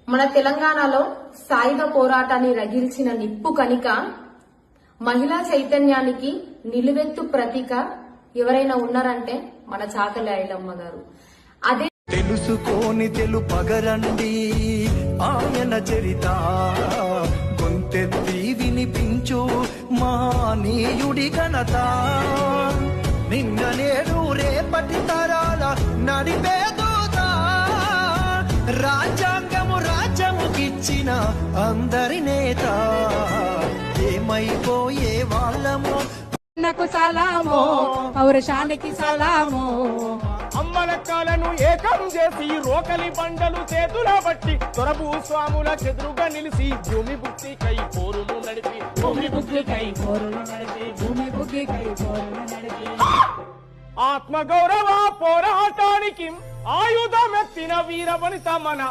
మన తెలంగాణలో సాయుధ పోరాటాన్ని రగిల్చిన నిప్పు కణిక, మహిళా చైతన్యానికి నిలువెత్తు ప్రతీక ఎవరైనా ఉన్నారంటే మన చాకలి ఐలమ్మ గారు. అదే తెలుసుకోని తెలుపగరండి ఆయన చరిత, గొంతెత్తి వినిపించు మహనీయుడి ఘనత. నిన్న నేడు రేపటి తరాల నడిపేదూత, రాజ్యాంగము రాజ్యముకిచ్చిన అందరి నేత. ఏమైపోయే వాళ్ళము నాకు సలామో పౌరుషానికి సలామో. అమ్మలక్కలను ఏకం చేసి రోకలి బండలు చేతుల బట్టి తొరభూ స్వాముల చెదురుగా నిలిసి భూమి బుక్తికై పోరులు నడిపి ఆత్మగౌరవ పోరాటానికి ఆయుధమెత్తిన వీరవనిత మన